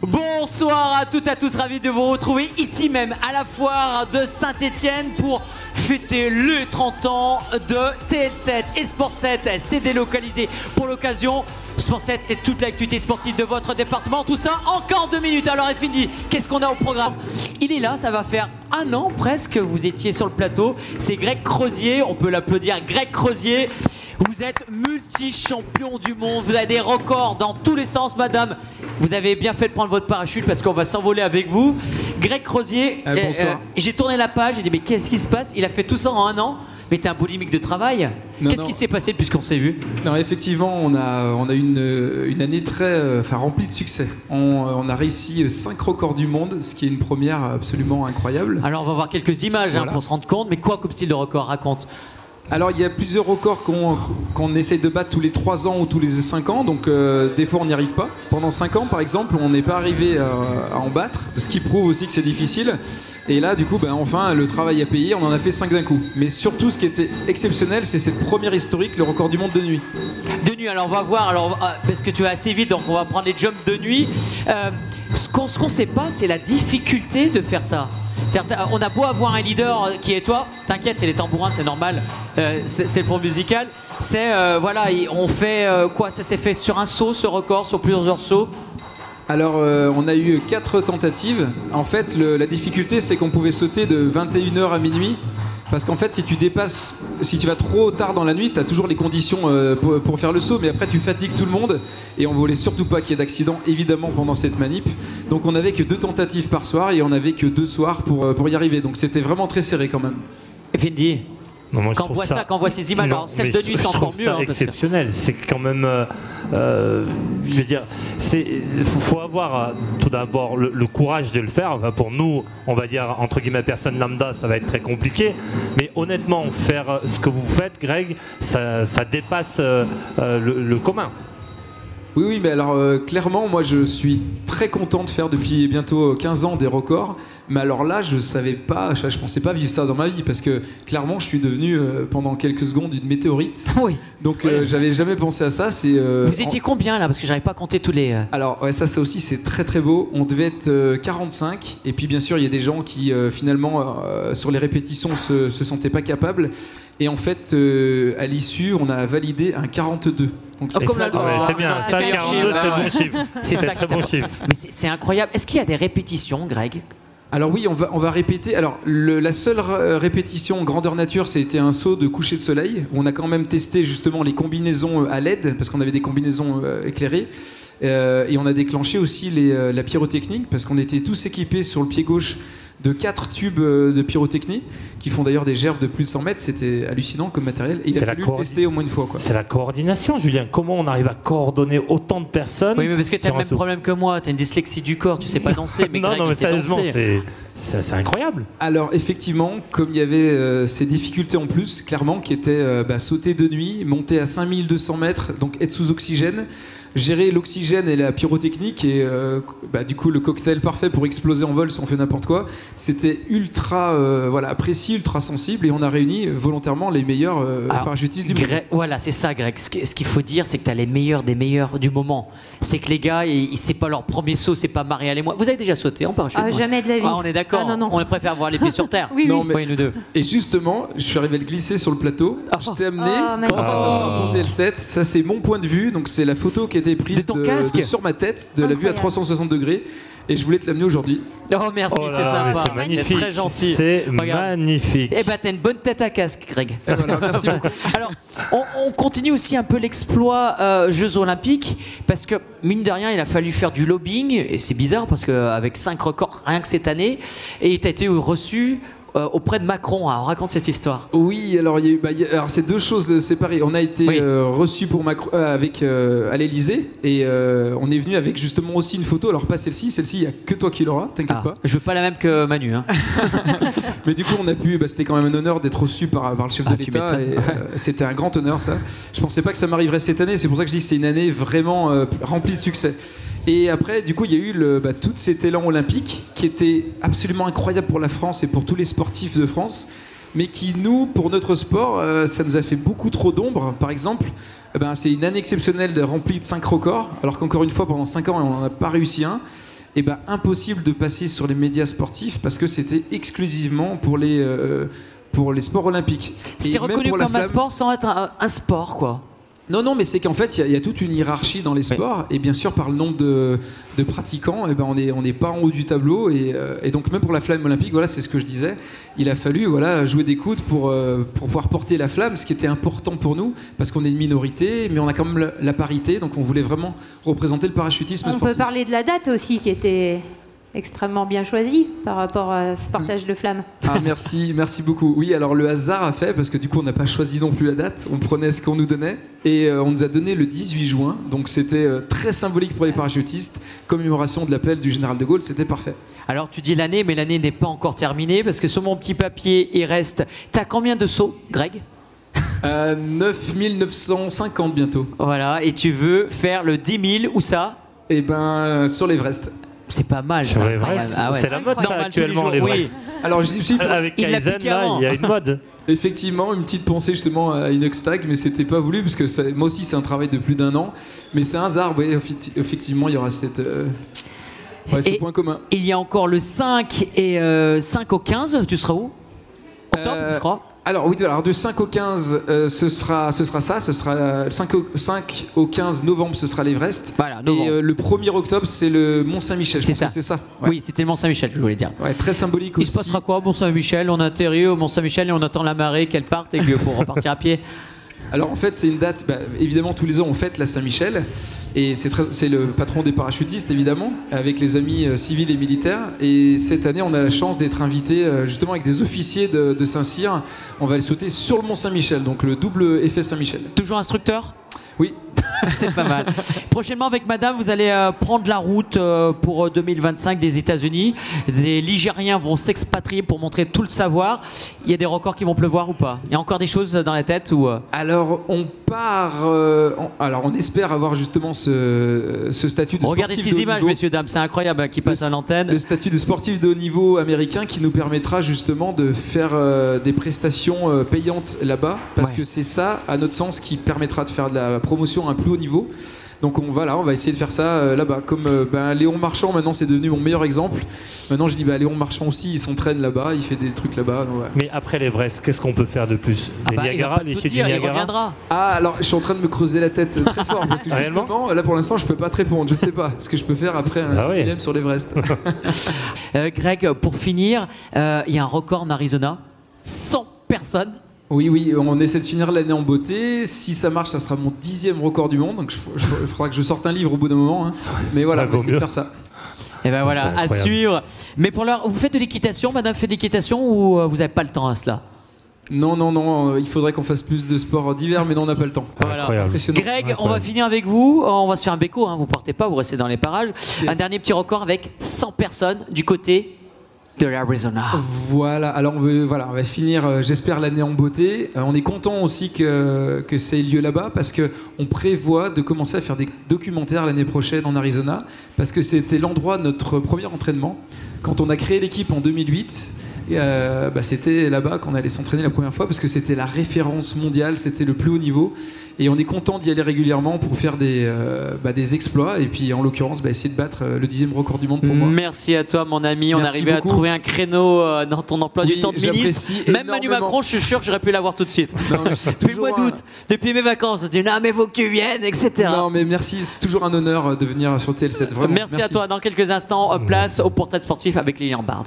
Bonsoir à toutes et à tous, ravi de vous retrouver ici même à la foire de Saint-Étienne pour fêter les 30 ans de TL7 et Sport 7. C'est délocalisé pour l'occasion. Sport 7 et toute l'actualité sportive de votre département. Tout ça en 42 minutes. Alors Effendi, qu'est-ce qu'on a au programme? Il est là, ça va faire un an presque que vous étiez sur le plateau. C'est Greg Crozier, on peut l'applaudir. Greg Crozier, vous êtes multi-champion du monde. Vous avez des records dans tous les sens, madame. Vous avez bien fait de prendre votre parachute parce qu'on va s'envoler avec vous. Greg Crozier, bonsoir. J'ai tourné la page, j'ai dit mais qu'est-ce qui se passe? Il a fait tout ça en un an. Mais t'es un boulimique de travail. Qu'est-ce qui s'est passé depuis qu'on s'est vu? Non, effectivement, on a une année très remplie de succès. On a réussi 5 records du monde, ce qui est une première absolument incroyable. Alors on va voir quelques images Voilà. pour se rendre compte. Mais quoi comme style de record? Raconte. Alors, il y a plusieurs records qu'on essaye de battre tous les 3 ans ou tous les 5 ans. Donc, des fois, on n'y arrive pas. Pendant 5 ans, par exemple, on n'est pas arrivé à en battre, ce qui prouve aussi que c'est difficile. Et là, du coup, enfin, le travail a payé. On en a fait 5 d'un coup. Mais surtout, ce qui était exceptionnel, c'est cette première historique, le record du monde de nuit. De nuit, alors on va voir, parce que tu vas assez vite, donc on va prendre les jumps de nuit. Ce qu'on ne sait pas, c'est la difficulté de faire ça. On a beau avoir un leader qui est toi, t'inquiète, c'est les tambourins, c'est normal, c'est le fond musical. On fait quoi? Ça s'est fait sur un saut, ce record, sur plusieurs sauts? Alors, on a eu 4 tentatives. En fait, la difficulté, c'est qu'on pouvait sauter de 21h à minuit. Parce qu'en fait, si tu vas trop tard dans la nuit, tu as toujours les conditions pour faire le saut, mais après tu fatigues tout le monde. Et on voulait surtout pas qu'il y ait d'accident, évidemment, pendant cette manip. Donc on n'avait que 2 tentatives par soir et on n'avait que 2 soirs pour y arriver. Donc c'était vraiment très serré quand même. Effendi, Non, moi, quand on voit ces images, alors celle de nuit c'est encore mieux. C'est exceptionnel, c'est quand même, je veux dire, faut avoir tout d'abord le courage de le faire. Enfin, pour nous, on va dire entre guillemets personne lambda, ça va être très compliqué. Mais honnêtement, faire ce que vous faites, Greg, ça dépasse le commun. Oui, mais alors clairement, moi je suis très content de faire depuis bientôt 15 ans des records. Mais alors là, je pensais pas vivre ça dans ma vie parce que clairement, je suis devenu pendant quelques secondes une météorite. Oui. Donc j'avais jamais pensé à ça. Vous étiez combien là? Parce que j'arrive pas à compter tous les. Alors ouais, ça aussi c'est très très beau. On devait être 45 et puis bien sûr il y a des gens qui finalement sur les répétitions se sentaient pas capables. Et en fait, à l'issue, on a validé un 42. Donc, comme la c'est bien, ça 42 c'est bon chiffre. C'est ça, très bon chiffre. Mais c'est incroyable. Est-ce qu'il y a des répétitions, Greg? Alors oui, on va répéter. Alors la seule répétition grandeur nature, c'était un saut de coucher de soleil. Où on a quand même testé justement les combinaisons à LED parce qu'on avait des combinaisons éclairées. Et on a déclenché aussi la pyrotechnie parce qu'on était tous équipés sur le pied gauche de 4 tubes de pyrotechnie qui font d'ailleurs des gerbes de plus de 100 mètres. C'était hallucinant comme matériel. Et il a fallu le tester au moins une fois. C'est la coordination, Julien. Comment on arrive à coordonner autant de personnes? Oui, mais parce que tu as le même problème que moi. Tu as une dyslexie du corps, tu sais pas danser. Mais non, Greg, mais sérieusement, c'est incroyable. Alors effectivement, comme il y avait ces difficultés en plus, clairement, qui étaient sauter de nuit, monter à 5200 mètres, donc être sous oxygène, gérer l'oxygène et la pyrotechnique et du coup le cocktail parfait pour exploser en vol si on fait n'importe quoi. C'était ultra précis, ultra sensible et on a réuni volontairement les meilleurs parachutistes du monde. Voilà, c'est ça, Greg. Ce qu'il faut dire, c'est que tu as les meilleurs des meilleurs du moment. C'est que les gars, c'est pas leur premier saut, c'est pas Marielle et moi. Vous avez déjà sauté en parachute? Jamais de la vie. On est d'accord. Non. On préfère avoir les pieds sur terre. Oui. Mais... nous deux. Et justement, je suis arrivé à le glisser sur le plateau. Je t'ai amené pour TL7. Ça, c'est mon point de vue. Donc, c'est la photo qui a été prise de ton casque sur ma tête, de la vue à 360 degrés. Et je voulais te l'amener aujourd'hui. Oh merci, c'est sympa. C'est magnifique. Très gentil. C'est magnifique. Eh ben, t'as une bonne tête à casque, Greg. Voilà, merci beaucoup. Alors, on continue aussi un peu l'exploit Jeux Olympiques parce que mine de rien, il a fallu faire du lobbying et c'est bizarre parce qu'avec 5 records rien que cette année, et t'as été reçu auprès de Macron. Alors raconte cette histoire. Oui, alors, alors c'est 2 choses séparées. On a été reçu pour Macron à l'Elysée et on est venu avec justement aussi une photo. Alors pas celle-ci, il n'y a que toi qui l'auras, t'inquiète pas. Je veux pas la même que Manu. Hein. Mais du coup on a pu, c'était quand même un honneur d'être reçu par le chef de l'État et c'était un grand honneur ça. Je pensais pas que ça m'arriverait cette année, c'est pour ça que je dis que c'est une année vraiment remplie de succès. Et après, du coup, il y a eu tout cet élan olympique qui était absolument incroyable pour la France et pour tous les sportifs de France, mais qui, nous, pour notre sport, ça nous a fait beaucoup trop d'ombre. Par exemple, c'est une année exceptionnelle remplie de 5 records, alors qu'encore une fois, pendant 5 ans, on n'en a pas réussi un. et ben impossible de passer sur les médias sportifs parce que c'était exclusivement pour les sports olympiques. C'est reconnu comme un sport sans être un sport, quoi. Non, mais c'est qu'en fait, il y a toute une hiérarchie dans les sports, et bien sûr, par le nombre de pratiquants, et ben on n'est pas en haut du tableau, et donc même pour la flamme olympique, voilà, c'est ce que je disais, il a fallu jouer des coudes pour pouvoir porter la flamme, ce qui était important pour nous, parce qu'on est une minorité, mais on a quand même la parité, donc on voulait vraiment représenter le parachutisme sportif. On peut parler de la date aussi, qui était extrêmement bien choisi par rapport à ce partage de flammes. Ah, merci beaucoup. Oui, alors le hasard a fait, parce que du coup on n'a pas choisi non plus la date, on prenait ce qu'on nous donnait, et on nous a donné le 18 juin, donc c'était très symbolique pour les parachutistes, commémoration de l'appel du général de Gaulle, c'était parfait. Alors tu dis l'année, mais l'année n'est pas encore terminée, parce que sur mon petit papier, il reste... T'as combien de sauts, Greg ? 9950 bientôt. Voilà, et tu veux faire le 10 000, où ça ? Eh ben, sur l'Everest. C'est pas mal, Sur ça. l'Everest. Ah ouais. C'est la mode, ça, Normal, actuellement, tous les jours, l'Everest. Alors, j'y suis Avec Il l'a Kaizen, piqué là, avant. il y a une mode. effectivement une petite pensée justement à Inoxtag, mais c'était pas voulu parce que moi aussi c'est un travail de plus d'1 an. Mais c'est un hasard, oui, effectivement, il y aura ce point commun. Il y a encore le 5 et 5 au 15, tu seras où ? Octobre, je crois. Alors oui, alors de 5 au 15, ce sera le 5 au 15 novembre, ce sera l'Everest. Voilà, novembre. Et le 1er octobre, c'est le Mont-Saint-Michel. C'est ça. C'est ça. Ouais. Oui, c'était le Mont-Saint-Michel, je voulais dire. Ouais, très symbolique Il aussi. se passera quoi au Mont-Saint-Michel ? On atterrit au Mont-Saint-Michel et on attend la marée qu'elle parte et que pour repartir à pied. Alors en fait c'est une date, évidemment tous les ans on fête la Saint-Michel et c'est le patron des parachutistes évidemment, avec les amis civils et militaires, et cette année on a la chance d'être invité justement avec des officiers de Saint-Cyr. On va aller sauter sur le Mont Saint-Michel, donc le double effet Saint-Michel. Toujours instructeur ? Oui. C'est pas mal. Prochainement avec madame, vous allez prendre la route pour 2025 des États-Unis. Des Ligériens vont s'expatrier pour montrer tout le savoir. Il y a des records qui vont pleuvoir ou pas ? Il y a encore des choses dans la tête ou Alors on part, alors on espère avoir justement ce statut de Regardez sportif de ces haut images, niveau. messieurs, dames, c'est incroyable qui passe à l'antenne. Le statut de sportif de haut niveau américain qui nous permettra justement de faire des prestations payantes là-bas, parce que c'est ça, à notre sens, qui permettra de faire de la promotion à un plus haut niveau. Donc on va essayer de faire ça là-bas. Comme Léon Marchand, maintenant c'est devenu mon meilleur exemple. Maintenant je dis Léon Marchand aussi, il s'entraîne là-bas, il fait des trucs là-bas. Ouais. Mais après l'Everest, qu'est-ce qu'on peut faire de plus ? Les Niagara, les chutes du il Niagara. reviendra. Ah, alors je suis en train de me creuser la tête très fort parce que justement, là pour l'instant je peux pas te répondre. Je sais pas ce que je peux faire après un dilemme sur l'Everest. Greg, pour finir, il y a un record en Arizona, 100 personnes. Oui, on essaie de finir l'année en beauté. Si ça marche, ça sera mon 10e record du monde. Donc il faudra que je sorte un livre au bout d'un moment. Hein. Mais voilà, on va essayer de faire ça. Et ben voilà, à suivre. Mais pour l'heure, vous faites de l'équitation, madame fait de l'équitation ou vous n'avez pas le temps à cela ? Non, il faudrait qu'on fasse plus de sport d'hiver, mais non, on n'a pas le temps. Voilà. Incroyable. Greg, on va finir avec vous. On va se faire un béco, hein. Vous partez pas, vous restez dans les parages. Yes. Un dernier petit record avec 100 personnes du côté de l'Arizona. Voilà, alors on va finir, j'espère, l'année en beauté. On est content aussi que ça ait lieu là-bas, parce qu'on prévoit de commencer à faire des documentaires l'année prochaine en Arizona, parce que c'était l'endroit de notre premier entraînement. Quand on a créé l'équipe en 2008, c'était là-bas qu'on allait s'entraîner la première fois, parce que c'était la référence mondiale, c'était le plus haut niveau, et on est content d'y aller régulièrement pour faire des exploits, et puis en l'occurrence essayer de battre le 10e record du monde pour moi. Merci à toi mon ami, on Merci arrivait beaucoup. à trouver un créneau dans ton emploi du temps de ministre. Même Manu Macron, je suis sûr que j'aurais pu l'avoir tout de suite. Depuis le mois d'août, depuis mes vacances, je dis non mais faut que tu viennes, etc. Non mais merci, c'est toujours un honneur de venir sur TL7, vraiment. Merci à toi, dans quelques instants, place au portrait sportif avec Lilian Bard.